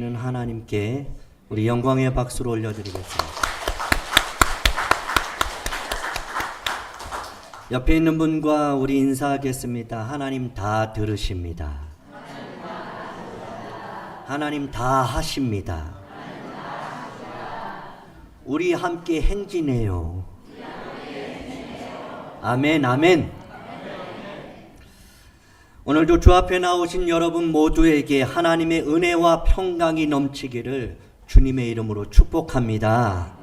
주시는 하나님께 우리 영광의 박수를 올려드리겠습니다. 옆에 있는 분과 우리 인사하겠습니다. 하나님 다 들으십니다. 하나님 다 하십니다. 우리 함께 행진해요. 아멘, 아멘. 오늘도 주 앞에 나오신 여러분 모두에게 하나님의 은혜와 평강이 넘치기를 주님의 이름으로 축복합니다.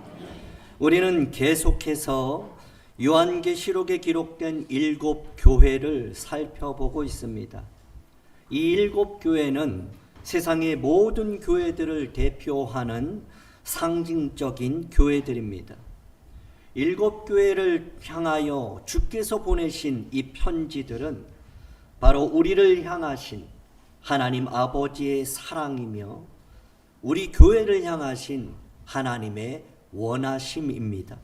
우리는 계속해서 요한계시록에 기록된 7교회를 살펴보고 있습니다. 이 7교회는 세상의 모든 교회들을 대표하는 상징적인 교회들입니다. 7교회를 향하여 주께서 보내신 이 편지들은 바로 우리를 향하신 하나님 아버지의 사랑이며 우리 교회를 향하신 하나님의 원하심입니다.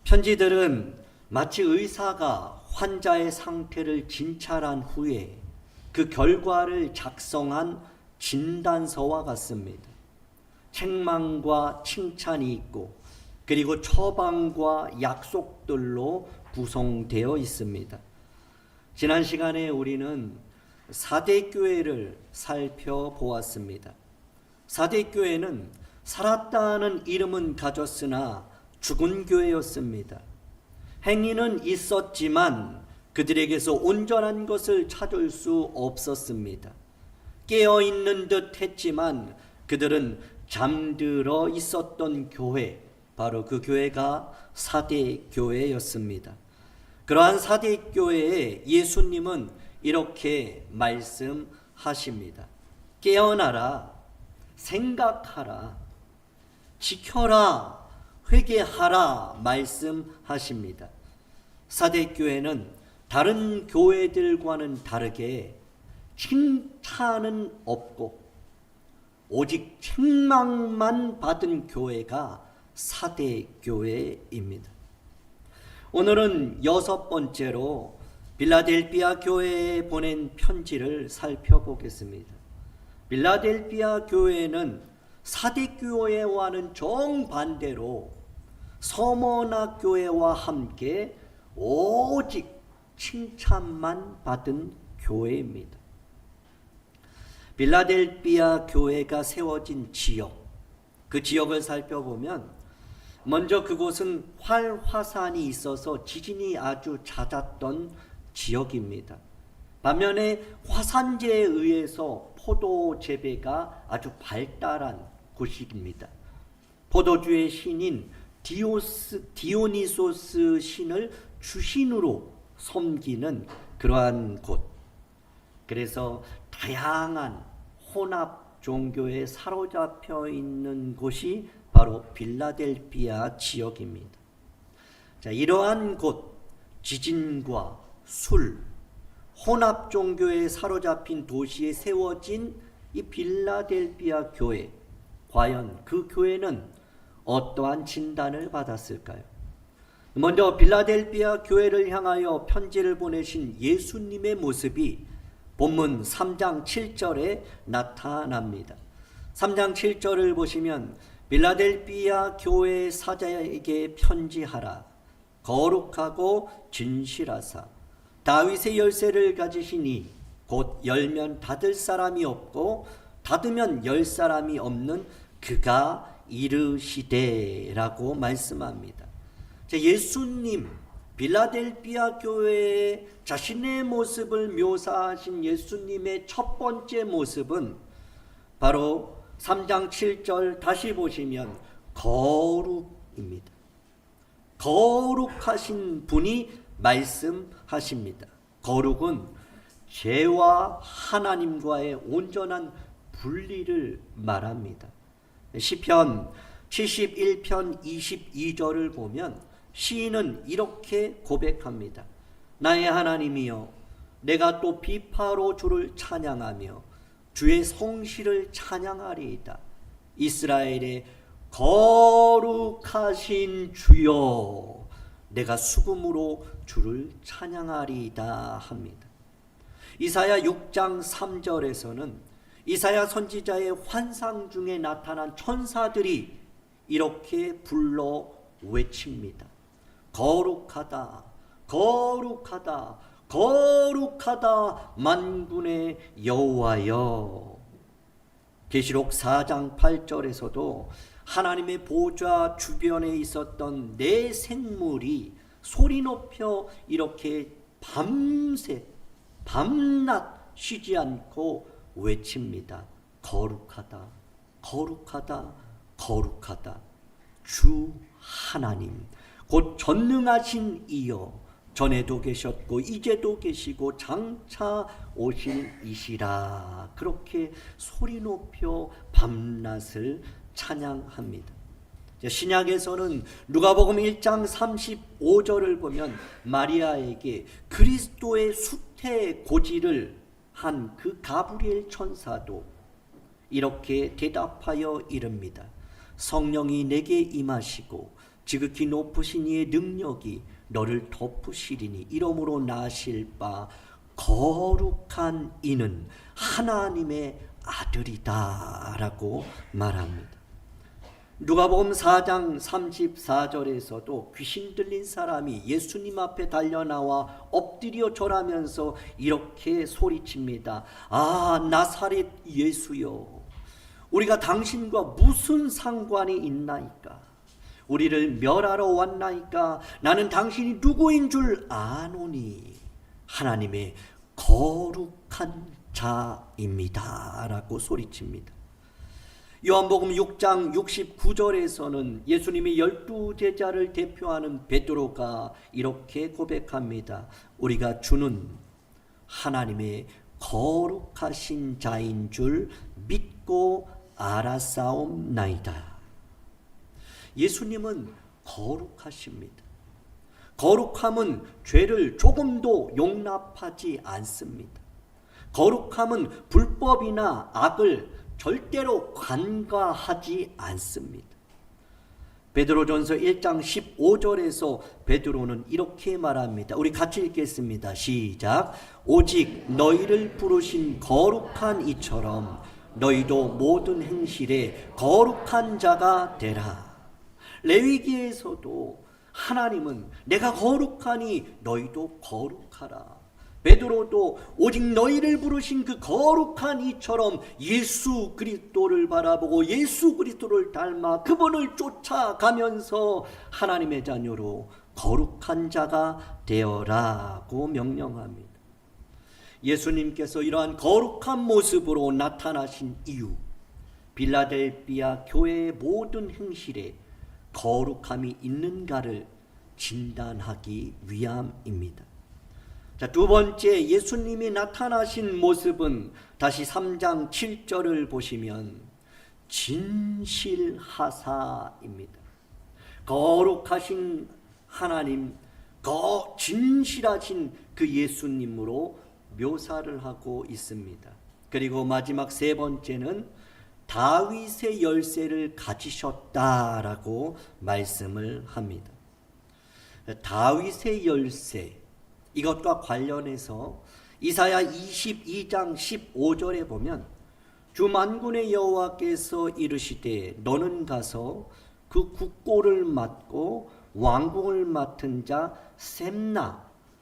편지들은 마치 의사가 환자의 상태를 진찰한 후에 그 결과를 작성한 진단서와 같습니다. 책망과 칭찬이 있고 그리고 처방과 약속들로 구성되어 있습니다. 지난 시간에 우리는 사대교회를 살펴보았습니다. 사대교회는 살았다는 이름은 가졌으나 죽은 교회였습니다. 행위는 있었지만 그들에게서 온전한 것을 찾을 수 없었습니다. 깨어있는 듯 했지만 그들은 잠들어 있었던 교회, 바로 그 교회가 사대교회였습니다. 그러한 사대교회에 예수님은 이렇게 말씀하십니다. 깨어나라, 생각하라, 지켜라, 회개하라 말씀하십니다. 사대교회는 다른 교회들과는 다르게 칭찬은 없고 오직 책망만 받은 교회가 사대교회입니다. 오늘은 6번째로 빌라델피아 교회에 보낸 편지를 살펴보겠습니다. 빌라델피아 교회는 사대교회와는 정반대로 서머나 교회와 함께 오직 칭찬만 받은 교회입니다. 빌라델피아 교회가 세워진 지역, 그 지역을 살펴보면 먼저 그곳은 활화산이 있어서 지진이 아주 잦았던 지역입니다. 반면에 화산재에 의해서 포도 재배가 아주 발달한 곳입니다. 포도주의 신인 디오니소스 신을 주신으로 섬기는 그러한 곳. 그래서 다양한 혼합 종교에 사로잡혀 있는 곳이 바로 빌라델피아 지역입니다. 자, 이러한 곳, 지진과 술, 혼합 종교에 사로잡힌 도시에 세워진 이 빌라델피아 교회, 과연 그 교회는 어떠한 진단을 받았을까요? 먼저 빌라델피아 교회를 향하여 편지를 보내신 예수님의 모습이 본문 3장 7절에 나타납니다. 3장 7절을 보시면 빌라델피아 교회 사자에게 편지하라. 거룩하고 진실하사 다윗의 열쇠를 가지시니 곧 열면 닫을 사람이 없고 닫으면 열 사람이 없는 그가 이르시되라고 말씀합니다. 예수님, 빌라델피아 교회에 자신의 모습을 묘사하신 예수님의 첫 번째 모습은 바로 3장 7절 다시 보시면 거룩입니다. 거룩하신 분이 말씀하십니다. 거룩은 죄와 하나님과의 온전한 분리를 말합니다. 시편 71편 22절을 보면 시인은 이렇게 고백합니다. 나의 하나님이여, 내가 또 비파로 주를 찬양하며 주의 성실을 찬양하리이다. 이스라엘의 거룩하신 주여, 내가 수금으로 주를 찬양하리이다 합니다. 이사야 6장 3절에서는 이사야 선지자의 환상 중에 나타난 천사들이 이렇게 불러 외칩니다. 거룩하다, 거룩하다, 거룩하다 만군의 여호와여. 계시록 4장 8절에서도 하나님의 보좌 주변에 있었던 네 생물이 소리 높여 이렇게 밤새 밤낮 쉬지 않고 외칩니다. 거룩하다, 거룩하다, 거룩하다. 주 하나님, 곧 전능하신 이여, 전에도 계셨고 이제도 계시고 장차 오실 이시라. 그렇게 소리 높여 밤낮을 찬양합니다. 신약에서는 누가복음 1장 35절을 보면 마리아에게 그리스도의 수태 고지를 한 그 가브리엘 천사도 이렇게 대답하여 이릅니다. 성령이 내게 임하시고 지극히 높으신 이의 능력이 너를 덮으시리니 이러므로 나실 바 거룩한 이는 하나님의 아들이다 라고 말합니다. 누가복음 4장 34절에서도 귀신 들린 사람이 예수님 앞에 달려나와 엎드려 절하면서 이렇게 소리칩니다. 아, 나사렛 예수여, 우리가 당신과 무슨 상관이 있나이까? 우리를 멸하러 왔나이까? 나는 당신이 누구인 줄 아노니 하나님의 거룩한 자입니다 라고 소리칩니다. 요한복음 6장 69절에서는 예수님이 12제자를 대표하는 베드로가 이렇게 고백합니다. 우리가 주는 하나님의 거룩하신 자인 줄 믿고 알았사옵나이다. 예수님은 거룩하십니다. 거룩함은 죄를 조금도 용납하지 않습니다. 거룩함은 불법이나 악을 절대로 간과하지 않습니다. 베드로전서 1장 15절에서 베드로는 이렇게 말합니다. 우리 같이 읽겠습니다. 시작. 오직 너희를 부르신 거룩한 이처럼 너희도 모든 행실에 거룩한 자가 되라. 레위기에서도 하나님은 내가 거룩하니 너희도 거룩하라. 베드로도 오직 너희를 부르신 그 거룩한 이처럼 예수 그리스도를 바라보고 예수 그리스도를 닮아 그분을 쫓아가면서 하나님의 자녀로 거룩한 자가 되어라고 명령합니다. 예수님께서 이러한 거룩한 모습으로 나타나신 이유, 빌라델비아 교회의 모든 행실에 거룩함이 있는가를 진단하기 위함입니다. 자, 두 번째 예수님이 나타나신 모습은 다시 3장 7절을 보시면 진실하사입니다. 거룩하신 하나님, 진실하신 그 예수님으로 묘사를 하고 있습니다. 그리고 마지막 세 번째는 다윗의 열쇠를 가지셨다라고 말씀을 합니다. 다윗의 열쇠, 이것과 관련해서 이사야 22장 15절에 보면 주 만군의 여호와께서 이르시되 너는 가서 그 국고를 맡고 왕궁을 맡은 자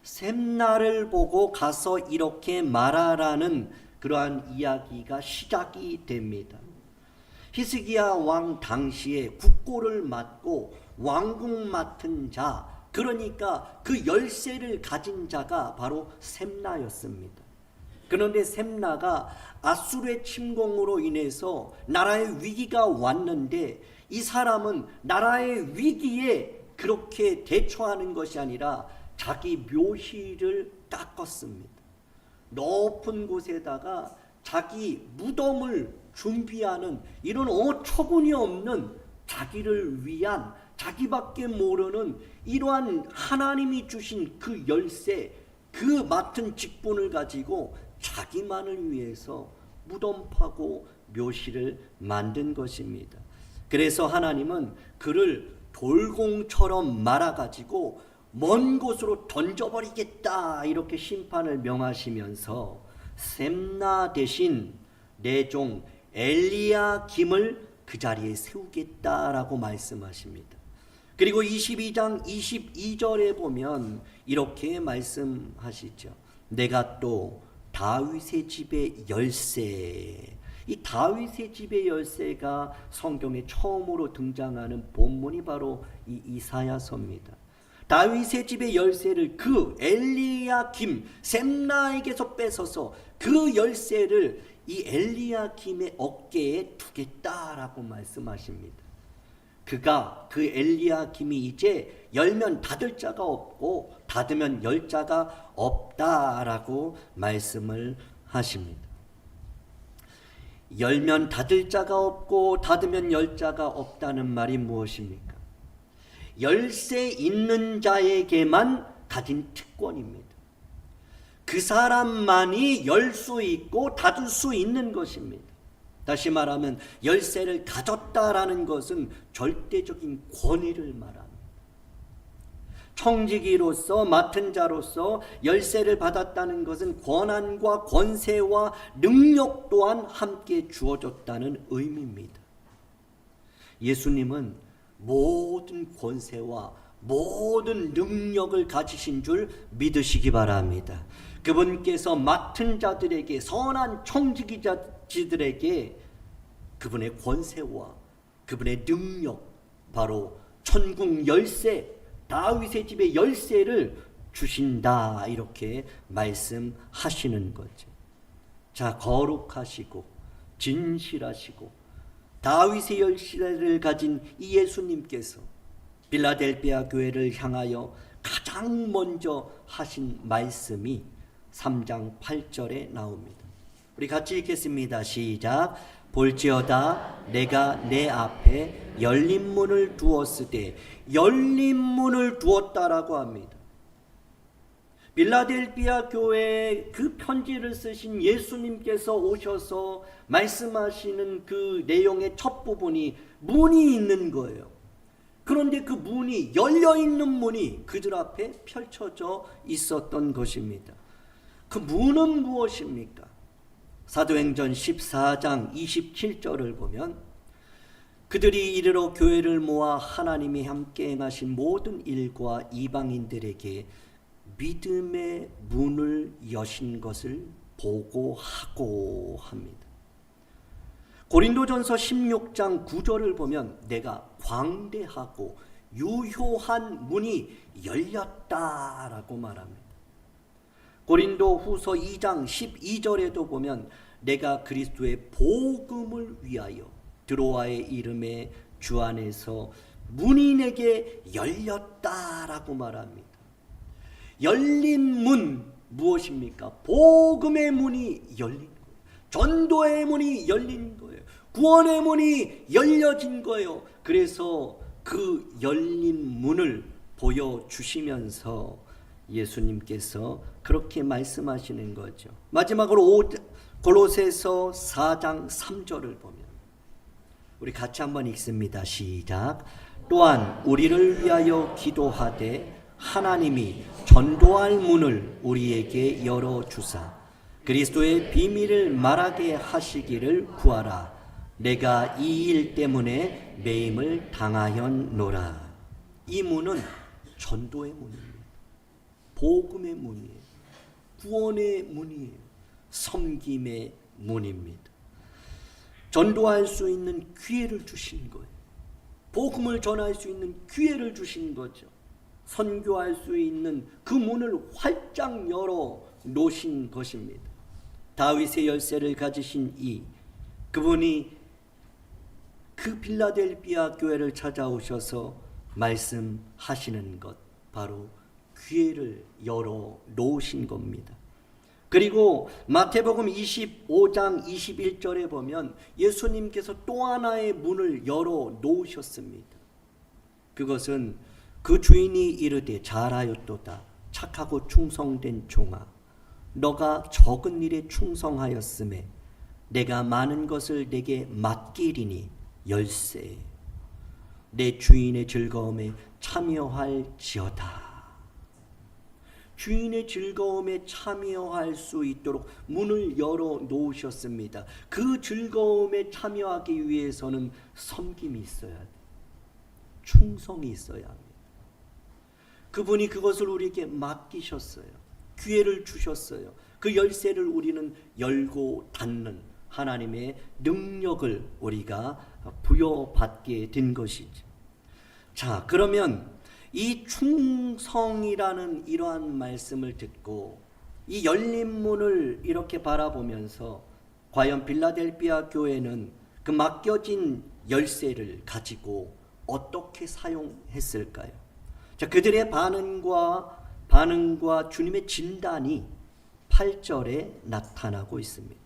셈나를 보고 가서 이렇게 말하라는 그러한 이야기가 시작이 됩니다. 히스기야 왕 당시에 국고를 맡고 왕궁 맡은 자, 그러니까 그 열쇠를 가진 자가 바로 셈나였습니다. 그런데 셈나가 아수르의 침공으로 인해서 나라의 위기가 왔는데 이 사람은 나라의 위기에 그렇게 대처하는 것이 아니라 자기 묘실을 깎았습니다. 높은 곳에다가 자기 무덤을 준비하는 이런 어처구니 없는 자기를 위한 자기밖에 모르는 이러한 하나님이 주신 그 열쇠, 그 맡은 직분을 가지고 자기만을 위해서 무덤 파고 묘실을 만든 것입니다. 그래서 하나님은 그를 돌공처럼 말아가지고 먼 곳으로 던져버리겠다 이렇게 심판을 명하시면서 셈나 대신 내 종 엘리야김을 그 자리에 세우겠다라고 말씀하십니다. 그리고 22장 22절에 보면 이렇게 말씀하시죠. 내가 또 다윗의 집의 열쇠. 이 다윗의 집의 열쇠가 성경에 처음으로 등장하는 본문이 바로 이 이사야서입니다. 다윗의 집의 열쇠를 그 엘리야김 셈나에게서 뺏어서 그 열쇠를 이 엘리야김의 어깨에 두겠다라고 말씀하십니다. 그 엘리야김이 이제 열면 닫을 자가 없고 닫으면 열 자가 없다라고 말씀을 하십니다. 열면 닫을 자가 없고 닫으면 열 자가 없다는 말이 무엇입니까? 열쇠 있는 자에게만 가진 특권입니다. 그 사람만이 열 수 있고 닫을 수 있는 것입니다. 다시 말하면 열쇠를 가졌다라는 것은 절대적인 권위를 말합니다. 청지기로서 맡은 자로서 열쇠를 받았다는 것은 권한과 권세와 능력 또한 함께 주어졌다는 의미입니다. 예수님은 모든 권세와 모든 능력을 가지신 줄 믿으시기 바랍니다. 그분께서 맡은 자들에게, 선한 청지기자들에게 그분의 권세와 그분의 능력, 바로 천국 열쇠, 다윗의 집의 열쇠를 주신다, 이렇게 말씀하시는 거죠. 자, 거룩하시고 진실하시고 다윗의 열쇠를 가진 이 예수님께서 필라델피아 교회를 향하여 가장 먼저 하신 말씀이 3장 8절에 나옵니다. 우리 같이 읽겠습니다. 시작. 볼지어다 내가 내 앞에 열린 문을 두었으되, 열린 문을 두었다라고 합니다. 필라델피아 교회에 그 편지를 쓰신 예수님께서 오셔서 말씀하시는 그 내용의 첫 부분이 문이 있는 거예요. 그런데 그 문이, 열려있는 문이 그들 앞에 펼쳐져 있었던 것입니다. 그 문은 무엇입니까? 사도행전 14장 27절을 보면 그들이 이르러 교회를 모아 하나님이 함께 행하신 모든 일과 이방인들에게 믿음의 문을 여신 것을 보고하고 합니다. 고린도전서 16장 9절을 보면 내가 광대하고 유효한 문이 열렸다라고 말합니다. 고린도 후서 2장 12절에도 보면 내가 그리스도의 복음을 위하여 드로아의 이름에 주 안에서 문이 내게 열렸다라고 말합니다. 열린 문 무엇입니까? 복음의 문이 열린 거예요. 전도의 문이 열린 거예요. 구원의 문이 열려진 거예요. 그래서 그 열린 문을 보여주시면서 예수님께서 그렇게 말씀하시는 거죠. 마지막으로 골로새서 4장 3절을 보면 우리 같이 한번 읽습니다. 시작. 또한 우리를 위하여 기도하되 하나님이 전도할 문을 우리에게 열어주사 그리스도의 비밀을 말하게 하시기를 구하라. 내가 이 일 때문에 매임을 당하였노라. 이 문은 전도의 문입니다. 복음의 문이에요. 구원의 문이에요. 섬김의 문입니다. 전도할 수 있는 기회를 주신 거예요. 복음을 전할 수 있는 기회를 주신 거죠. 선교할 수 있는 그 문을 활짝 열어 놓으신 것입니다. 다윗의 열쇠를 가지신 그분이 그 필라델피아 교회를 찾아오셔서 말씀하시는 것, 바로 기회를 열어 놓으신 겁니다. 그리고 마태복음 25장 21절에 보면 예수님께서 또 하나의 문을 열어 놓으셨습니다. 그것은 그 주인이 이르되 잘하였도다 착하고 충성된 종아, 너가 적은 일에 충성하였음에 내가 많은 것을 내게 맡기리니 열쇠 내 주인의 즐거움에 참여할지어다. 주인의 즐거움에 참여할 수 있도록 문을 열어 놓으셨습니다. 그 즐거움에 참여하기 위해서는 섬김이 있어야 돼. 충성이 있어야 합니다. 그분이 그것을 우리에게 맡기셨어요. 기회를 주셨어요. 그 열쇠를 우리는 열고 닫는 하나님의 능력을 우리가 부여받게 된 것이죠. 자, 그러면 이 충성이라는 이러한 말씀을 듣고 이 열린 문을 이렇게 바라보면서 과연 빌라델피아 교회는 그 맡겨진 열쇠를 가지고 어떻게 사용했을까요? 자, 그들의 반응과 주님의 진단이 8절에 나타나고 있습니다.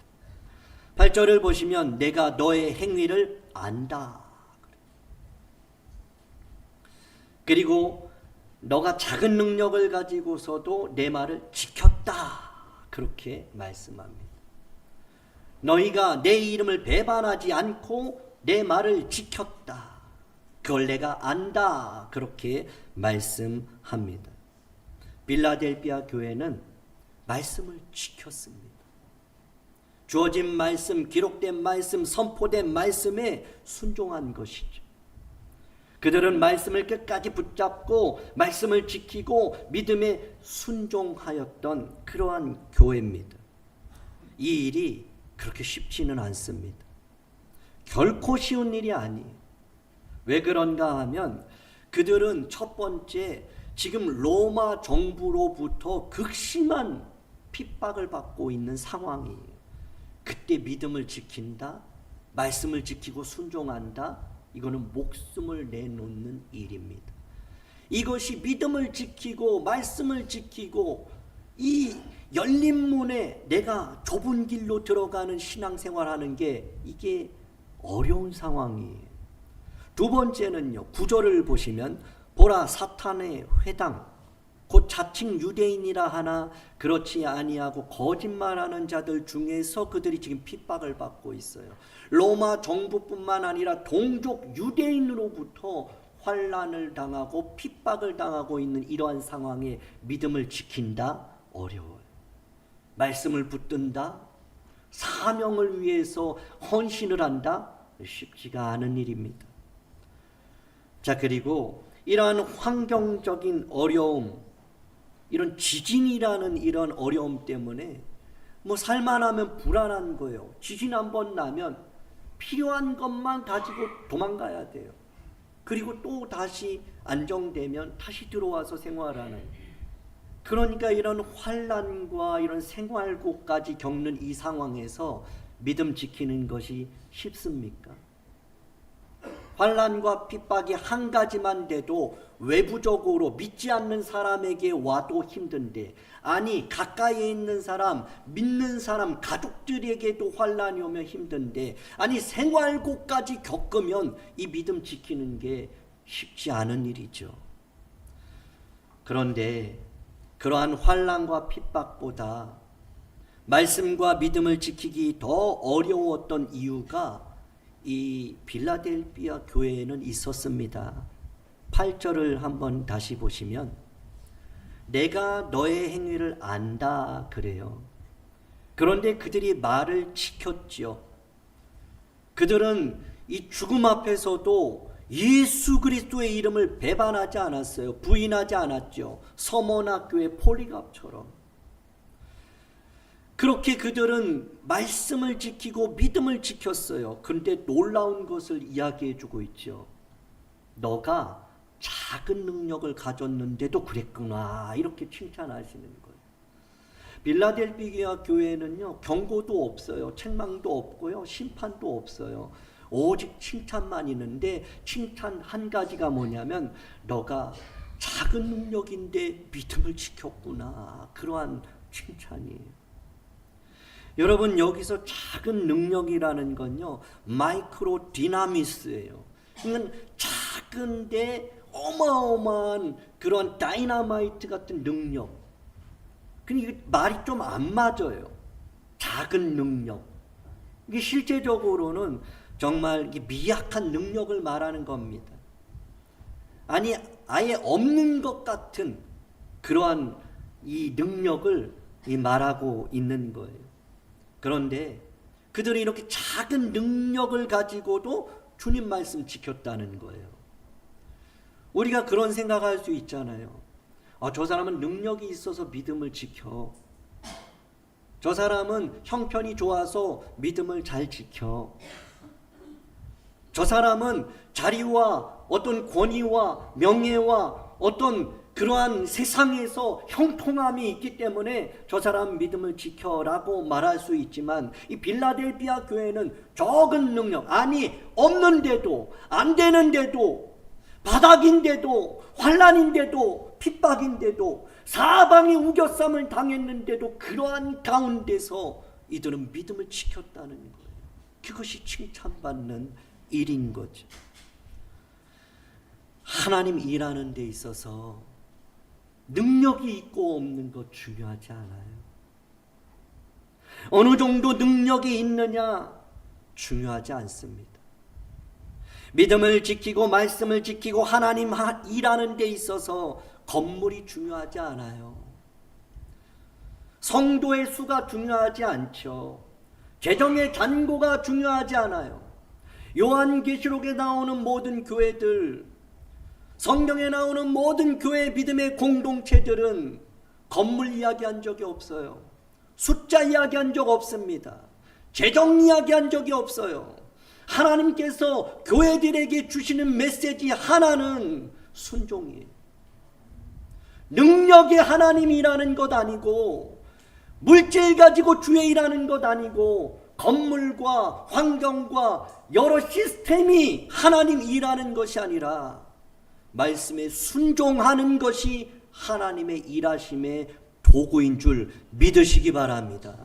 8절을 보시면 내가 너의 행위를 안다. 그리고 너가 작은 능력을 가지고서도 내 말을 지켰다. 그렇게 말씀합니다. 너희가 내 이름을 배반하지 않고 내 말을 지켰다. 그걸 내가 안다. 그렇게 말씀합니다. 빌라델피아 교회는 말씀을 지켰습니다. 주어진 말씀, 기록된 말씀, 선포된 말씀에 순종한 것이죠. 그들은 말씀을 끝까지 붙잡고 말씀을 지키고 믿음에 순종하였던 그러한 교회입니다. 이 일이 그렇게 쉽지는 않습니다. 결코 쉬운 일이 아니에요. 왜 그런가 하면 그들은 첫 번째 지금 로마 정부로부터 극심한 핍박을 받고 있는 상황이에요. 그때 믿음을 지킨다, 말씀을 지키고 순종한다, 이거는 목숨을 내놓는 일입니다. 이것이 믿음을 지키고 말씀을 지키고 이 열린 문에 내가 좁은 길로 들어가는 신앙생활하는 게 이게 어려운 상황이에요. 두 번째는요, 9절을 보시면 보라 사탄의 회당 곧 자칭 유대인이라 하나 그렇지 아니하고 거짓말하는 자들 중에서 그들이 지금 핍박을 받고 있어요. 로마 정부뿐만 아니라 동족 유대인으로부터 환난을 당하고 핍박을 당하고 있는 이러한 상황에 믿음을 지킨다? 어려워요. 말씀을 붙든다? 사명을 위해서 헌신을 한다? 쉽지가 않은 일입니다. 자, 그리고 이러한 환경적인 어려움, 이런 지진이라는 이런 어려움 때문에 뭐 살만하면 불안한 거예요. 지진 한번 나면 필요한 것만 가지고 도망가야 돼요. 그리고 또 다시 안정되면 다시 들어와서 생활하는. 그러니까 이런 환난과 이런 생활고까지 겪는 이 상황에서 믿음 지키는 것이 쉽습니까? 환난과 핍박이 한 가지만 돼도 외부적으로 믿지 않는 사람에게 와도 힘든데, 아니 가까이에 있는 사람, 믿는 사람, 가족들에게도 환난이 오면 힘든데, 아니 생활고까지 겪으면 이 믿음 지키는 게 쉽지 않은 일이죠. 그런데 그러한 환난과 핍박보다 말씀과 믿음을 지키기 더 어려웠던 이유가 이 빌라델피아 교회에는 있었습니다. 8절을 한번 다시 보시면 내가 너의 행위를 안다 그래요. 그런데 그들이 말을 지켰지요. 그들은 이 죽음 앞에서도 예수 그리스도의 이름을 배반하지 않았어요. 부인하지 않았죠. 서머나교회 폴리갑처럼. 그렇게 그들은 말씀을 지키고 믿음을 지켰어요. 그런데 놀라운 것을 이야기해주고 있죠. 너가 작은 능력을 가졌는데도 그랬구나, 이렇게 칭찬하시는 거예요. 빌라델피아 교회는요, 경고도 없어요. 책망도 없고요. 심판도 없어요. 오직 칭찬만 있는데, 칭찬 한 가지가 뭐냐면 너가 작은 능력인데 믿음을 지켰구나, 그러한 칭찬이에요. 여러분, 여기서 작은 능력이라는 건요, 마이크로 디나미스예요. 이건 작은데 어마어마한 그런 다이너마이트 같은 능력. 근데 말이 좀 안 맞아요. 작은 능력. 이게 실제적으로는 정말 미약한 능력을 말하는 겁니다. 아니, 아예 없는 것 같은 그러한 이 능력을 말하고 있는 거예요. 그런데 그들이 이렇게 작은 능력을 가지고도 주님 말씀 지켰다는 거예요. 우리가 그런 생각할 수 있잖아요. 저 사람은 능력이 있어서 믿음을 지켜. 저 사람은 형편이 좋아서 믿음을 잘 지켜. 저 사람은 자리와 어떤 권위와 명예와 어떤 그러한 세상에서 형통함이 있기 때문에 저 사람 믿음을 지켜라고 말할 수 있지만, 이 빌라델비아 교회는 적은 능력, 아니 없는데도, 안 되는데도, 바닥인데도, 환난인데도, 핍박인데도, 사방이 우겨쌈을 당했는데도 그러한 가운데서 이들은 믿음을 지켰다는 거예요. 그것이 칭찬받는 일인 거죠. 하나님 일하는 데 있어서 능력이 있고 없는 것 중요하지 않아요. 어느 정도 능력이 있느냐 중요하지 않습니다. 믿음을 지키고 말씀을 지키고 하나님 일하는 데 있어서 건물이 중요하지 않아요. 성도의 수가 중요하지 않죠. 재정의 잔고가 중요하지 않아요. 요한계시록에 나오는 모든 교회들, 성경에 나오는 모든 교회 믿음의 공동체들은 건물 이야기한 적이 없어요. 숫자 이야기한 적 없습니다. 재정 이야기한 적이 없어요. 하나님께서 교회들에게 주시는 메시지 하나는 순종이에요. 능력이 하나님이라는 것 아니고, 물질 가지고 주의 일하는 것 아니고, 건물과 환경과 여러 시스템이 하나님 일하는 것이 아니라 말씀에 순종하는 것이 하나님의 일하심의 도구인 줄 믿으시기 바랍니다.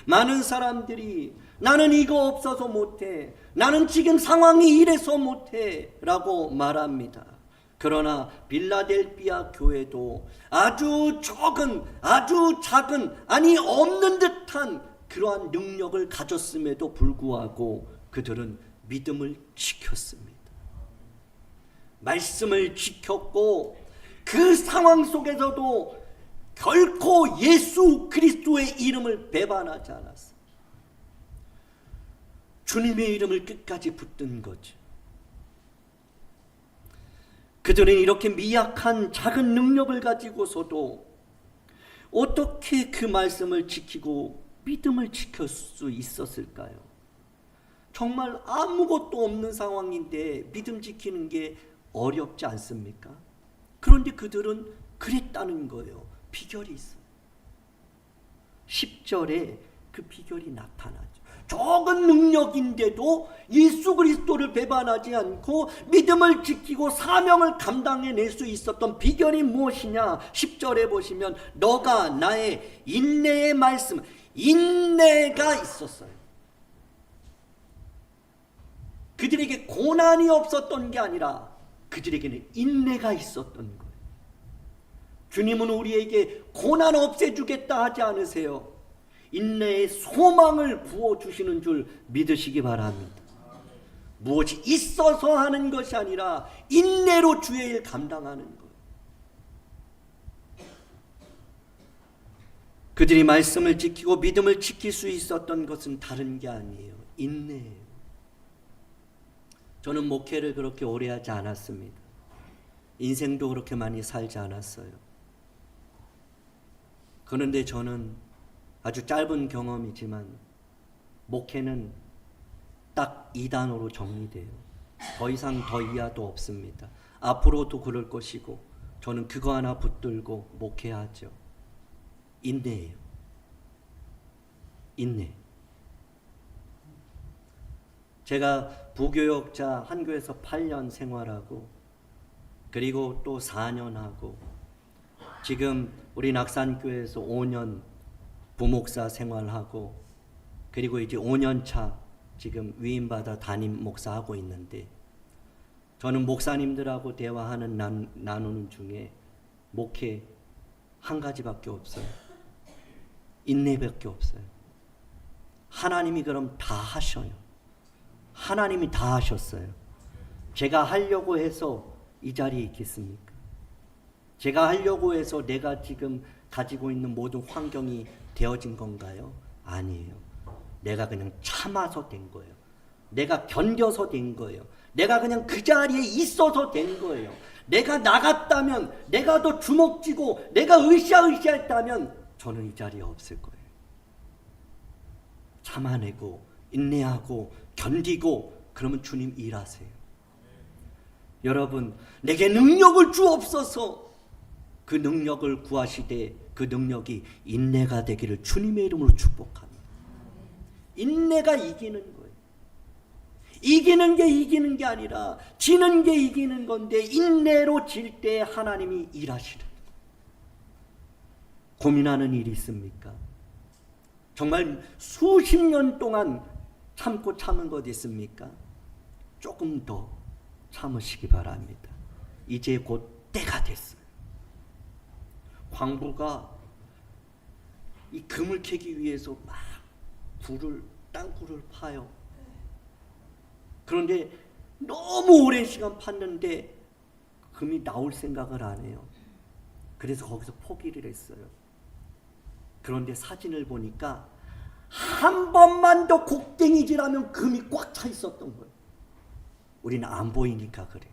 많은 사람들이 나는 이거 없어서 못해, 나는 지금 상황이 이래서 못해 라고 말합니다. 그러나 빌라델비아 교회도 아주 적은, 아주 작은, 아니 없는 듯한 그러한 능력을 가졌음에도 불구하고 그들은 믿음을 지켰습니다. 말씀을 지켰고 그 상황 속에서도 결코 예수 그리스도의 이름을 배반하지 않았어요. 주님의 이름을 끝까지 붙든 거죠. 그들은 이렇게 미약한 작은 능력을 가지고서도 어떻게 그 말씀을 지키고 믿음을 지킬 수 있었을까요? 정말 아무것도 없는 상황인데 믿음 지키는 게 어렵지 않습니까? 그런데 그들은 그랬다는 거예요. 비결이 있어요. 10절에 그 비결이 나타나죠. 적은 능력인데도 예수 그리스도를 배반하지 않고 믿음을 지키고 사명을 감당해낼 수 있었던 비결이 무엇이냐? 10절에 보시면 너가 나의 인내의 말씀, 인내가 있었어요. 그들에게 고난이 없었던 게 아니라 그들에게는 인내가 있었던 거예요. 주님은 우리에게 고난 없애주겠다 하지 않으세요. 인내의 소망을 부어주시는 줄 믿으시기 바랍니다. 무엇이 있어서 하는 것이 아니라 인내로 주의 일 감당하는 거예요. 그들이 말씀을 지키고 믿음을 지킬 수 있었던 것은 다른 게 아니에요. 인내예요. 저는 목회를 그렇게 오래 하지 않았습니다. 인생도 그렇게 많이 살지 않았어요. 그런데 저는 아주 짧은 경험이지만 목회는 딱 2단어로 정리돼요. 더 이상 더 이하도 없습니다. 앞으로도 그럴 것이고 저는 그거 하나 붙들고 목회하죠. 인내예요. 인내. 제가 부교역자 한 교회에서 8년 생활하고 그리고 또 4년 하고 지금 우리 낙산교회에서 5년 부목사 생활하고 그리고 이제 5년 차 지금 위임받아 담임 목사하고 있는데 저는 목사님들하고 대화하는 나누는 중에 목회 한 가지밖에 없어요. 인내밖에 없어요. 하나님이 그럼 다 하셔요. 하나님이 다 하셨어요. 제가 하려고 해서 이 자리에 있겠습니까? 제가 하려고 해서 내가 지금 가지고 있는 모든 환경이 되어진 건가요? 아니에요. 내가 그냥 참아서 된 거예요. 내가 견뎌서 된 거예요. 내가 그냥 그 자리에 있어서 된 거예요. 내가 나갔다면, 내가 더 주먹쥐고 내가 으쌰으쌰했다면 저는 이 자리에 없을 거예요. 참아내고 인내하고 견디고 그러면 주님 일하세요. 여러분, 내게 능력을 주옵소서. 그 능력을 구하시되 그 능력이 인내가 되기를 주님의 이름으로 축복합니다. 인내가 이기는 거예요. 이기는 게 이기는 게 아니라 지는 게 이기는 건데, 인내로 질 때 하나님이 일하시는 거예요. 고민하는 일이 있습니까? 정말 수십 년 동안 참고 참은 것 있습니까? 조금 더 참으시기 바랍니다. 이제 곧 때가 됐어요. 광부가 이 금을 캐기 위해서 막 땅굴을 파요. 그런데 너무 오랜 시간 팠는데 금이 나올 생각을 안 해요. 그래서 거기서 포기를 했어요. 그런데 사진을 보니까 한 번만 더 곡괭이질하면 금이 꽉 차 있었던 거예요. 우리는 안 보이니까 그래요.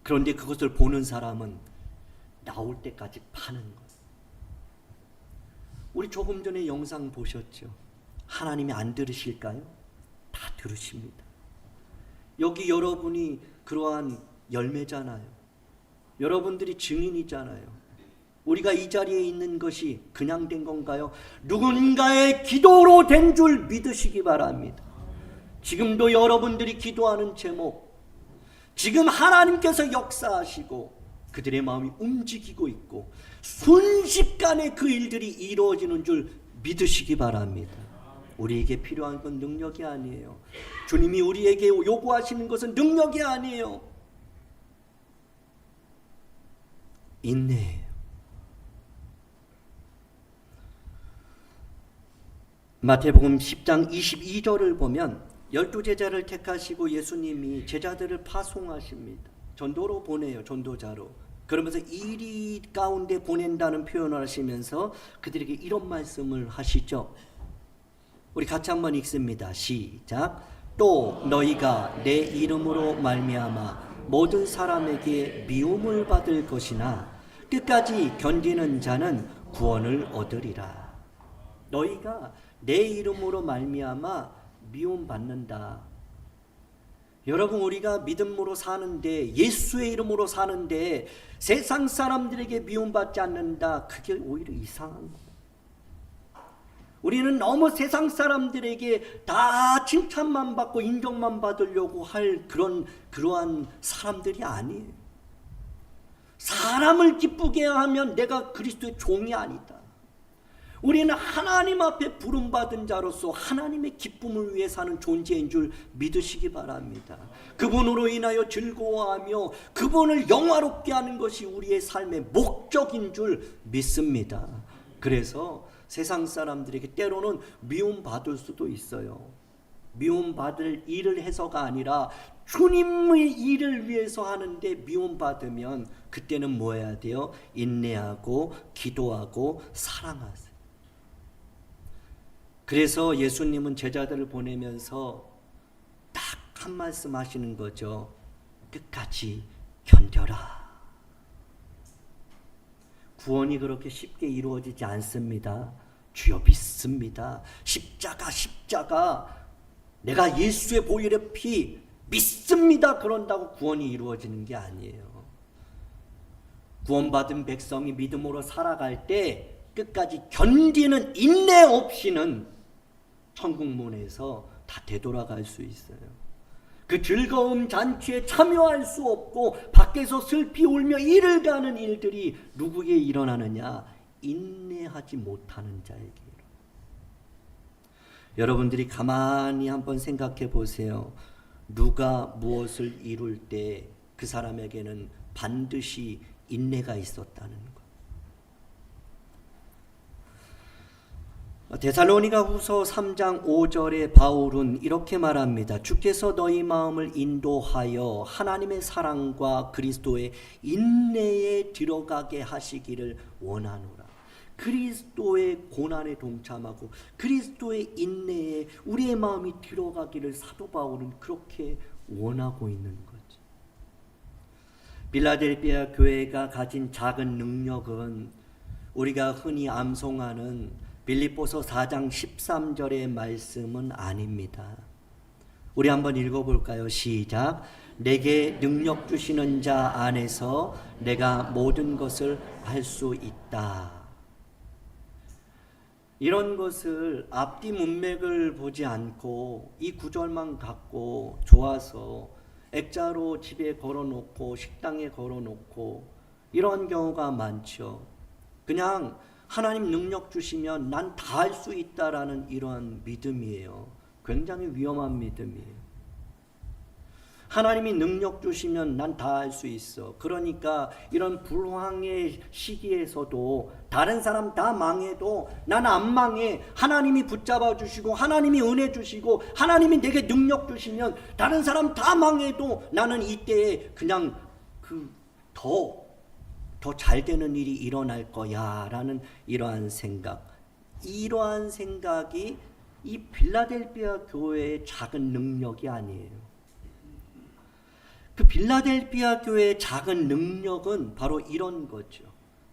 그런데 그것을 보는 사람은 나올 때까지 파는 거예요. 우리 조금 전에 영상 보셨죠? 하나님이 안 들으실까요? 다 들으십니다. 여기 여러분이 그러한 열매잖아요. 여러분들이 증인이잖아요. 우리가 이 자리에 있는 것이 그냥 된 건가요? 누군가의 기도로 된 줄 믿으시기 바랍니다. 지금도 여러분들이 기도하는 제목, 지금 하나님께서 역사하시고 그들의 마음이 움직이고 있고 순식간에 그 일들이 이루어지는 줄 믿으시기 바랍니다. 우리에게 필요한 건 능력이 아니에요. 주님이 우리에게 요구하시는 것은 능력이 아니에요. 인내예요. 마태복음 10장 22절을 보면 12제자를 택하시고 예수님이 제자들을 파송하십니다. 전도로 보내요. 전도자로. 그러면서 이리 가운데 보낸다는 표현을 하시면서 그들에게 이런 말씀을 하시죠. 우리 같이 한번 읽습니다. 시작. 또 너희가 내 이름으로 말미암아 모든 사람에게 미움을 받을 것이나 끝까지 견디는 자는 구원을 얻으리라. 너희가 내 이름으로 말미암아 미움 받는다. 여러분, 우리가 믿음으로 사는데, 예수의 이름으로 사는데 세상 사람들에게 미움받지 않는다. 그게 오히려 이상한 거예요. 우리는 너무 세상 사람들에게 다 칭찬만 받고 인정만 받으려고 할 그러한 사람들이 아니에요. 사람을 기쁘게 하면 내가 그리스도의 종이 아니다. 우리는 하나님 앞에 부름받은 자로서 하나님의 기쁨을 위해 사는 존재인 줄 믿으시기 바랍니다. 그분으로 인하여 즐거워하며 그분을 영화롭게 하는 것이 우리의 삶의 목적인 줄 믿습니다. 그래서 세상 사람들에게 때로는 미움받을 수도 있어요. 미움받을 일을 해서가 아니라 주님의 일을 위해서 하는데 미움받으면 그때는 뭐 해야 돼요? 인내하고 기도하고 사랑하세요. 그래서 예수님은 제자들을 보내면서 딱 한 말씀 하시는 거죠. 끝까지 견뎌라. 구원이 그렇게 쉽게 이루어지지 않습니다. 주여 믿습니다. 십자가 내가 예수의 보혈의 피 믿습니다. 그런다고 구원이 이루어지는 게 아니에요. 구원받은 백성이 믿음으로 살아갈 때 끝까지 견디는 인내 없이는 천국문에서 다 되돌아갈 수 있어요. 그 즐거움 잔치에 참여할 수 없고 밖에서 슬피 울며 이를 가는 일들이 누구에게 일어나느냐? 인내하지 못하는 자에게. 여러분들이 가만히 한번 생각해 보세요. 누가 무엇을 이룰 때 그 사람에게는 반드시 인내가 있었다는 것. 데살로니가 후서 3장 5절에 바울은 이렇게 말합니다. 주께서 너희 마음을 인도하여 하나님의 사랑과 그리스도의 인내에 들어가게 하시기를 원하노라. 그리스도의 고난에 동참하고 그리스도의 인내에 우리의 마음이 들어가기를 사도 바울은 그렇게 원하고 있는 거죠. 빌라델피아 교회가 가진 작은 능력은 우리가 흔히 암송하는 빌립보서 4장 13절의 말씀은 아닙니다. 우리 한번 읽어볼까요? 시작. 내게 능력 주시는 자 안에서 내가 모든 것을 할 수 있다. 이런 것을 앞뒤 문맥을 보지 않고 이 구절만 갖고 좋아서 액자로 집에 걸어놓고 식당에 걸어놓고 이런 경우가 많죠. 그냥 하나님 능력 주시면 난 다 할 수 있다라는 이런 믿음이에요. 굉장히 위험한 믿음이에요. 하나님이 능력 주시면 난 다 할 수 있어. 그러니까 이런 불황의 시기에서도 다른 사람 다 망해도 난 안 망해. 하나님이 붙잡아 주시고 하나님이 은혜 주시고 하나님이 내게 능력 주시면 다른 사람 다 망해도 나는 이때에 그냥 더 잘 되는 일이 일어날 거야 라는 이러한 생각이 이 빌라델피아 교회의 작은 능력이 아니에요. 그 빌라델피아 교회의 작은 능력은 바로 이런 거죠.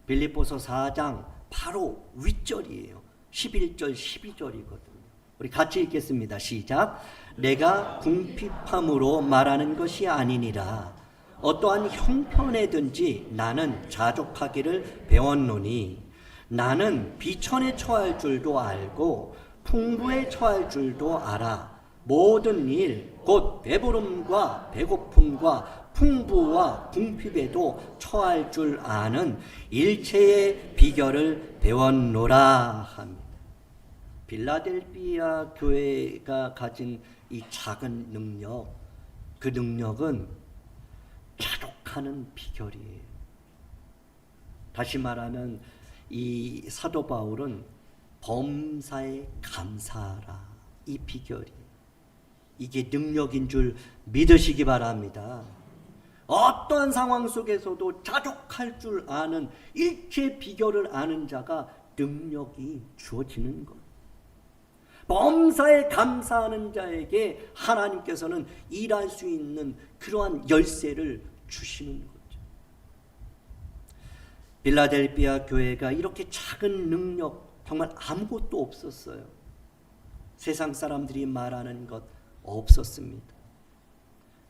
빌립보서 4장 바로 윗절이에요. 11절 12절이거든요. 우리 같이 읽겠습니다. 시작. 내가 궁핍함으로 말하는 것이 아니니라. 어떠한 형편에든지 나는 자족하기를 배웠노니 나는 비천에 처할 줄도 알고 풍부에 처할 줄도 알아. 모든 일 곧 배부름과 배고픔과 풍부와 궁핍에도 처할 줄 아는 일체의 비결을 배웠노라 합니다. 빌라델피아 교회가 가진 이 작은 능력, 그 능력은 자족하는 비결이에요. 다시 말하면 이 사도 바울은 범사에 감사하라, 이 비결이 이게 능력인 줄 믿으시기 바랍니다. 어떠한 상황 속에서도 자족할 줄 아는 일체 비결을 아는 자가 능력이 주어지는 것. 범사에 감사하는 자에게 하나님께서는 일할 수 있는 그러한 열쇠를 주시는 거죠. 빌라델피아 교회가 이렇게 작은 능력, 정말 아무것도 없었어요. 세상 사람들이 말하는 것 없었습니다.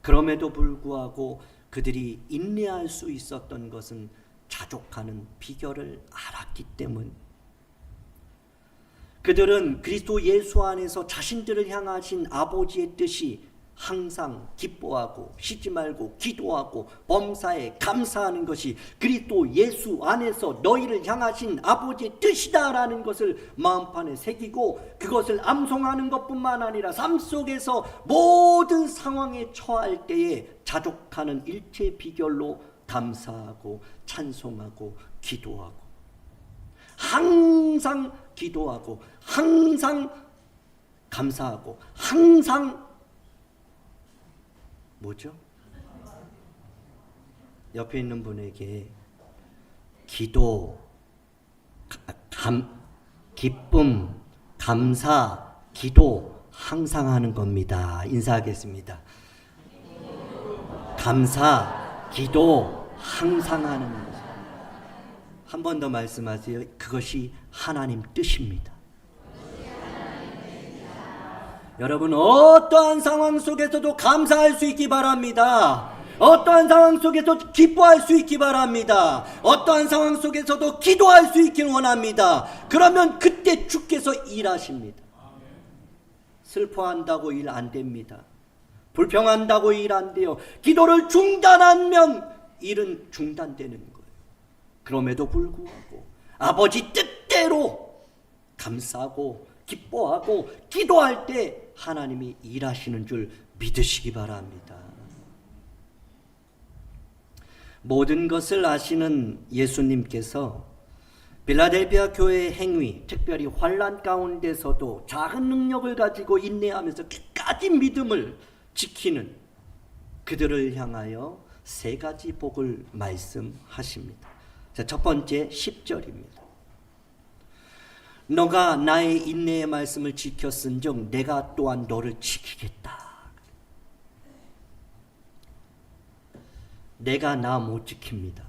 그럼에도 불구하고 그들이 인내할 수 있었던 것은 자족하는 비결을 알았기 때문. 그들은 그리스도 예수 안에서 자신들을 향하신 아버지의 뜻이 항상 기뻐하고 쉬지 말고 기도하고 범사에 감사하는 것이 그리스도 예수 안에서 너희를 향하신 아버지의 뜻이다라는 것을 마음판에 새기고 그것을 암송하는 것뿐만 아니라 삶 속에서 모든 상황에 처할 때에 자족하는 일체 비결로 감사하고 찬송하고 기도하고 항상 기도하고 항상 감사하고 항상 뭐죠? 옆에 있는 분에게 기도, 기쁨, 감사, 기도 항상 하는 겁니다. 인사하겠습니다. 감사, 기도 항상 하는 것. 한 번 더 말씀하세요. 그것이 하나님 뜻입니다. 여러분, 어떠한 상황 속에서도 감사할 수 있기 바랍니다. 어떠한 상황 속에서 기뻐할 수 있기 바랍니다. 어떠한 상황 속에서도 기도할 수 있길 원합니다. 그러면 그때 주께서 일하십니다. 슬퍼한다고 일 안 됩니다. 불평한다고 일 안 돼요. 기도를 중단하면 일은 중단되는 거예요. 그럼에도 불구하고 아버지 뜻대로 감사하고 기뻐하고 기도할 때 하나님이 일하시는 줄 믿으시기 바랍니다. 모든 것을 아시는 예수님께서 필라델피아 교회의 행위, 특별히 환난 가운데서도 작은 능력을 가지고 인내하면서 끝까지 믿음을 지키는 그들을 향하여 세 가지 복을 말씀하십니다. 자, 첫 번째 10절입니다. 너가 나의 인내의 말씀을 지켰은즉 내가 또한 너를 지키겠다. 내가 나 못 지킵니다.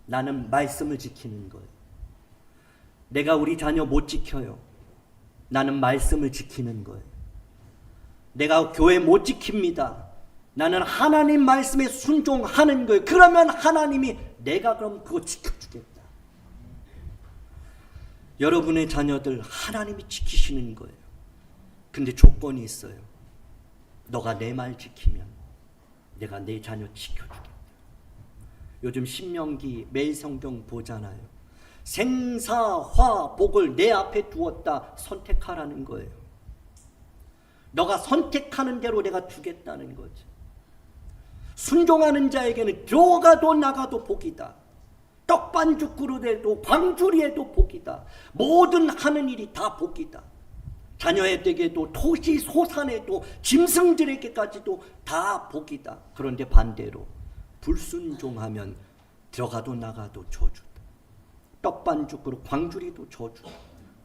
나는 말씀을 지키는 거예요. 내가 우리 자녀 못 지켜요. 나는 말씀을 지키는 거예요. 내가 교회 못 지킵니다. 나는 하나님 말씀에 순종하는 거예요. 그러면 하나님이 내가 그럼 그거 지켜주겠다. 여러분의 자녀들 하나님이 지키시는 거예요. 근데 조건이 있어요. 너가 내 말 지키면 내가 내 자녀 지켜주겠다. 요즘 신명기 매일 성경 보잖아요. 생사화 복을 내 앞에 두었다. 선택하라는 거예요. 너가 선택하는 대로 내가 주겠다는 거죠. 순종하는 자에게는 들어가도 나가도 복이다. 떡반죽 그릇에도 광주리에도 복이다. 모든 하는 일이 다 복이다. 자녀에게도 토지 소산에도 짐승들에게까지도 다 복이다. 그런데 반대로 불순종하면 들어가도 나가도 저주다. 떡반죽으로 광주리도 저주다.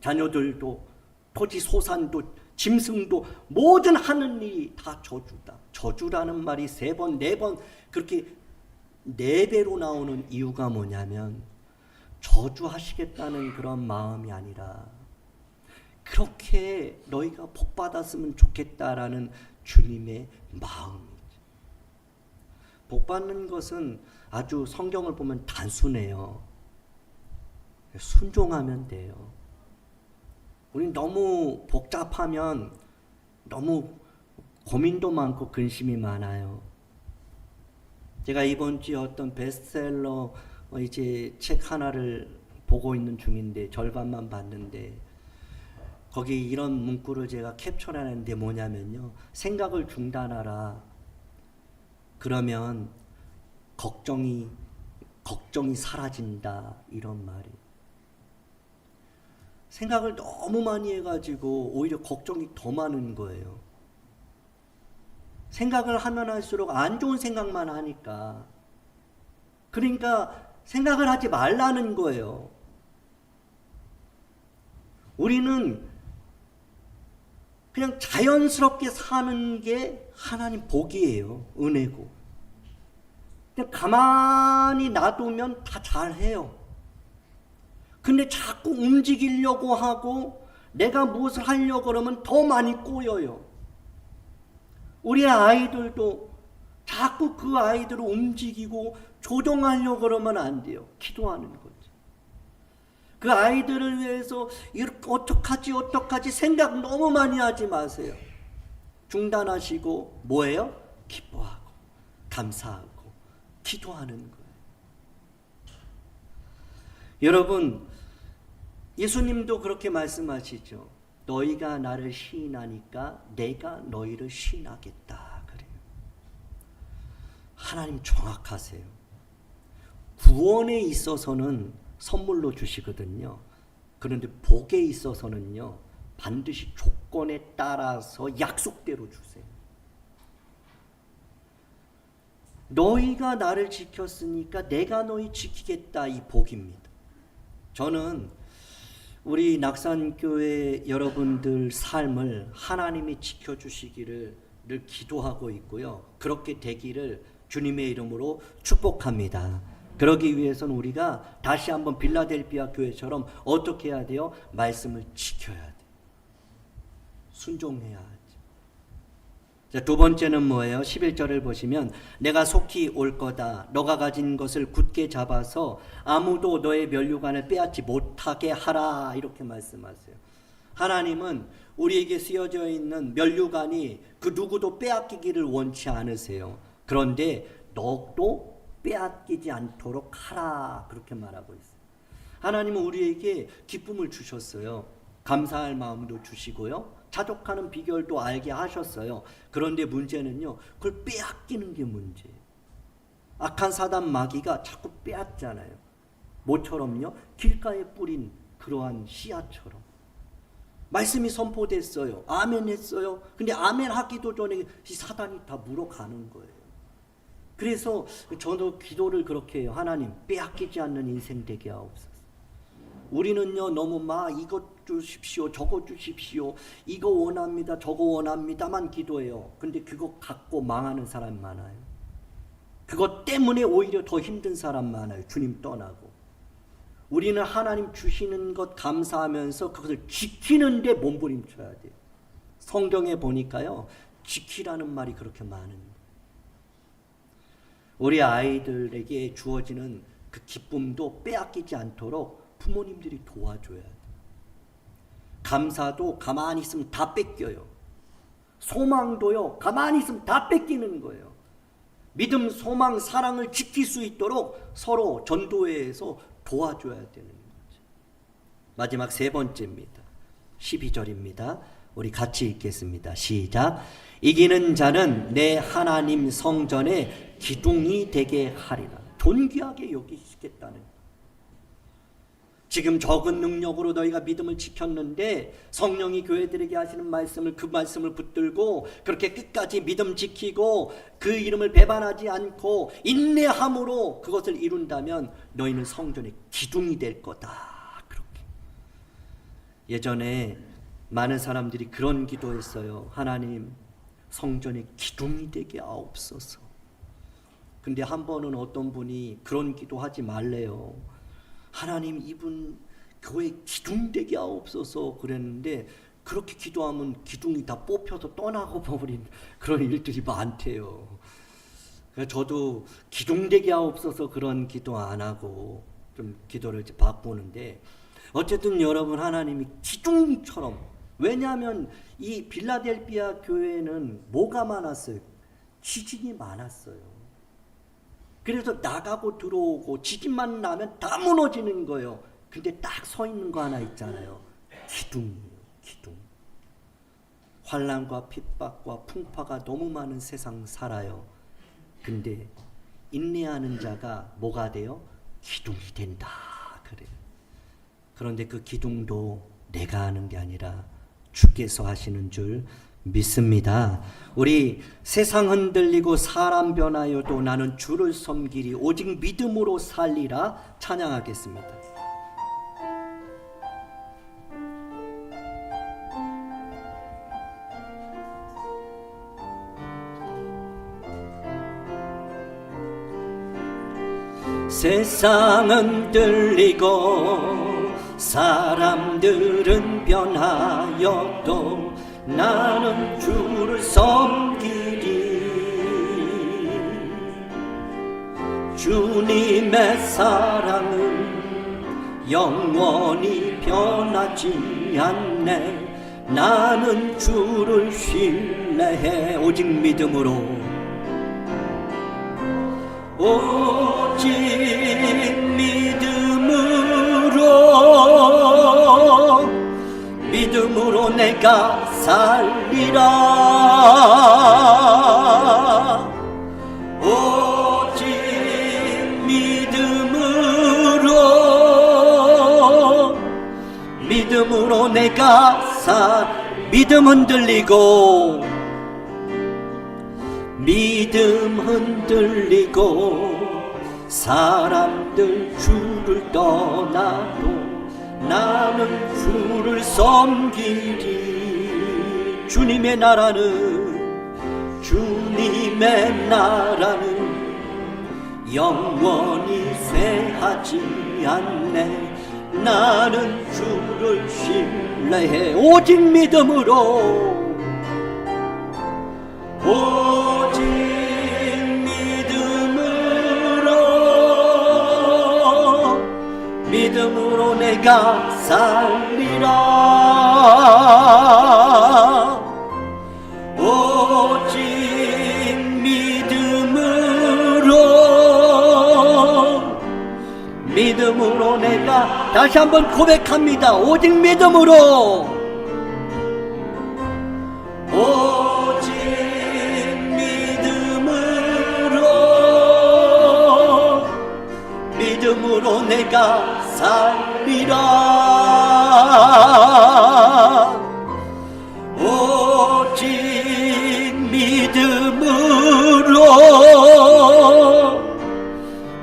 자녀들도 토지 소산도 짐승도 모든 하는 일이 다 저주다. 저주라는 말이 3번, 4번 그렇게 4배로 나오는 이유가 뭐냐면 저주하시겠다는 그런 마음이 아니라 그렇게 너희가 복받았으면 좋겠다라는 주님의 마음이죠. 복받는 것은 아주 성경을 보면 단순해요. 순종하면 돼요. 우리 너무 복잡하면 너무 고민도 많고 근심이 많아요. 제가 이번 주에 어떤 베스트셀러 이제 책 하나를 보고 있는 중인데 절반만 봤는데 거기 이런 문구를 제가 캡처하는데 뭐냐면요. 생각을 중단하라. 그러면 걱정이 사라진다. 이런 말이. 생각을 너무 많이 해가지고 오히려 걱정이 더 많은 거예요. 생각을 하면 할수록 안 좋은 생각만 하니까. 그러니까 생각을 하지 말라는 거예요. 우리는 그냥 자연스럽게 사는 게 하나님 복이에요. 은혜고. 그냥 가만히 놔두면 다 잘해요. 근데 자꾸 움직이려고 하고 내가 무엇을 하려고 그러면 더 많이 꼬여요. 우리 아이들도 자꾸 그 아이들을 움직이고 조종하려고 그러면 안 돼요. 기도하는 거죠. 그 아이들을 위해서 이렇게 어떡하지 생각 너무 많이 하지 마세요. 중단하시고 뭐예요? 기뻐하고 감사하고 기도하는 거예요. 여러분, 예수님도 그렇게 말씀하시죠. 너희가 나를 시인하니까 내가 너희를 시인하겠다. 그래요. 하나님 정확하세요. 구원에 있어서는 선물로 주시거든요. 그런데 복에 있어서는요. 반드시 조건에 따라서 약속대로 주세요. 너희가 나를 지켰으니까 내가 너희 지키겠다. 이 복입니다. 저는 우리 낙산교회 여러분들 삶을 하나님이 지켜주시기를 늘 기도하고 있고요. 그렇게 되기를 주님의 이름으로 축복합니다. 그러기 위해서는 우리가 다시 한번 빌라델피아 교회처럼 어떻게 해야 돼요? 말씀을 지켜야 돼요. 순종해야 하죠. 자, 두 번째는 뭐예요? 11절을 보시면 내가 속히 올 거다. 너가 가진 것을 굳게 잡아서 아무도 너의 면류관을 빼앗지 못하게 하라. 이렇게 말씀하세요. 하나님은 우리에게 쓰여져 있는 면류관이 그 누구도 빼앗기기를 원치 않으세요. 그런데 너도 빼앗기지 않도록 하라. 그렇게 말하고 있어요. 하나님은 우리에게 기쁨을 주셨어요. 감사할 마음도 주시고요. 자족하는 비결도 알게 하셨어요. 그런데 문제는요. 그걸 빼앗기는 게 문제예요. 악한 사단 마귀가 자꾸 빼앗잖아요. 모처럼요, 길가에 뿌린 그러한 씨앗처럼 말씀이 선포됐어요. 아멘 했어요. 근데 아멘 하기도 전에 이 사단이 다 물어가는 거예요. 그래서 저도 기도를 그렇게 해요. 하나님, 빼앗기지 않는 인생 되게 하옵소서. 우리는요, 너무 막 이것 주십시오, 저거 주십시오, 이거 원합니다, 저거 원합니다만 기도해요. 근데 그거 갖고 망하는 사람 많아요. 그것 때문에 오히려 더 힘든 사람 많아요. 주님 떠나고. 우리는 하나님 주시는 것 감사하면서 그것을 지키는데 몸부림쳐야 돼요. 성경에 보니까요, 지키라는 말이 그렇게 많은데, 우리 아이들에게 주어지는 그 기쁨도 빼앗기지 않도록 부모님들이 도와줘야 돼요. 감사도 가만히 있으면 다 뺏겨요. 소망도요, 가만히 있으면 다 뺏기는 거예요. 믿음, 소망, 사랑을 지킬 수 있도록 서로 전도회에서 도와줘야 되는 거죠. 마지막 세 번째입니다. 12절입니다. 우리 같이 읽겠습니다. 시작. 이기는 자는 내 하나님 성전의 기둥이 되게 하리라. 존귀하게 여기시겠다는. 지금 적은 능력으로 너희가 믿음을 지켰는데 성령이 교회들에게 하시는 말씀을, 그 말씀을 붙들고 그렇게 끝까지 믿음 지키고 그 이름을 배반하지 않고 인내함으로 그것을 이룬다면 너희는 성전의 기둥이 될 거다. 그렇게. 예전에 많은 사람들이 그런 기도했어요. 하나님, 성전의 기둥이 되게 하옵소서. 근데 한 번은 어떤 분이 그런 기도하지 말래요. 하나님, 이분 교회 기둥 되게 하옵소서 그랬는데, 그렇게 기도하면 기둥이 다 뽑혀서 떠나고 버린 그런 일들이 많대요. 그래서 저도 기둥 되게 하옵소서 그런 기도 안 하고 좀 기도를 바꾸는데, 어쨌든 여러분, 하나님이 기둥처럼, 왜냐하면 이 빌라델비아 교회는 뭐가 많았어요? 지진이 많았어요. 그래서 나가고 들어오고 지진만 나면 다 무너지는 거예요. 근데 딱 서 있는 거 하나 있잖아요. 기둥이에요. 기둥. 환난과 핍박과 풍파가 너무 많은 세상 살아요. 근데 인내하는 자가 뭐가 돼요? 기둥이 된다 그래요. 그런데 그 기둥도 내가 하는 게 아니라 주께서 하시는 줄 믿습니다. 우리 세상 흔들리고 사람 변하여도 나는 주를 섬기리 오직 믿음으로 살리라 찬양하겠습니다. 세상은 흔들리고 사람들은 변하여도 나는 주를 섬기리. 주님의 사랑은 영원히 변하지 않네. 나는 주를 신뢰해 오직 믿음으로, 오직 믿음으로 내가 살리라. 오직 믿음으로 내가 믿음 흔들리고 사람들 주를 떠나도 나는 주를 섬기리. 주님의 나라는 영원히 쇠하지 않네. 나는 주를 신뢰해 오직 믿음으로, 오직 믿음으로 내가 살리라. 오직 믿음으로 내가, 다시 한번 고백합니다. 오직 믿음으로, 오직 믿음으로 내가 내가 살리라. 오직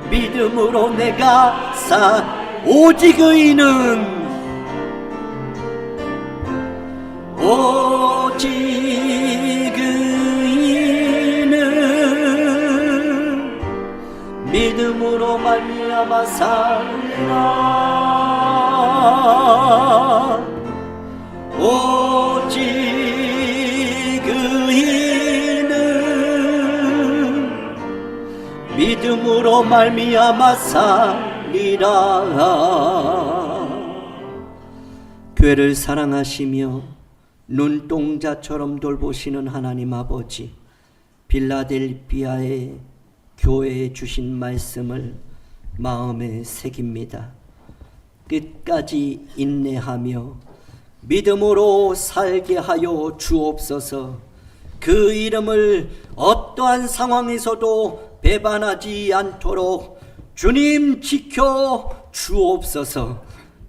믿음으로 내가 오직 의인은 믿음으로 말미암아 살리라. 오직 의인은 믿음으로 말미암아 살리라. 교회를 사랑하시며 눈동자처럼 돌보시는 하나님 아버지, 빌라델비아의 교회에 주신 말씀을 마음에 새깁니다. 끝까지 인내하며 믿음으로 살게 하여 주옵소서. 그 이름을 어떠한 상황에서도 배반하지 않도록 주님 지켜 주옵소서.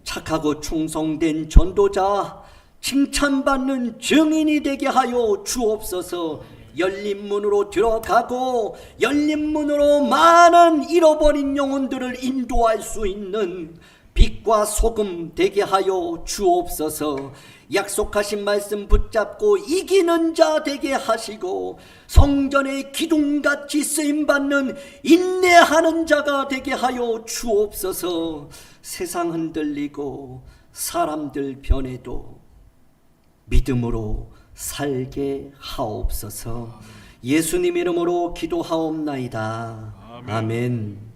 착하고 충성된 전도자, 칭찬받는 증인이 되게 하여 주옵소서. 열린 문으로 들어가고 열린 문으로 많은 잃어버린 영혼들을 인도할 수 있는 빛과 소금 되게 하여 주옵소서. 약속하신 말씀 붙잡고 이기는 자 되게 하시고 성전의 기둥같이 쓰임받는 인내하는 자가 되게 하여 주옵소서. 세상 흔들리고 사람들 변해도 믿음으로 살게 하옵소서. 예수님 이름으로 기도하옵나이다. 아멘.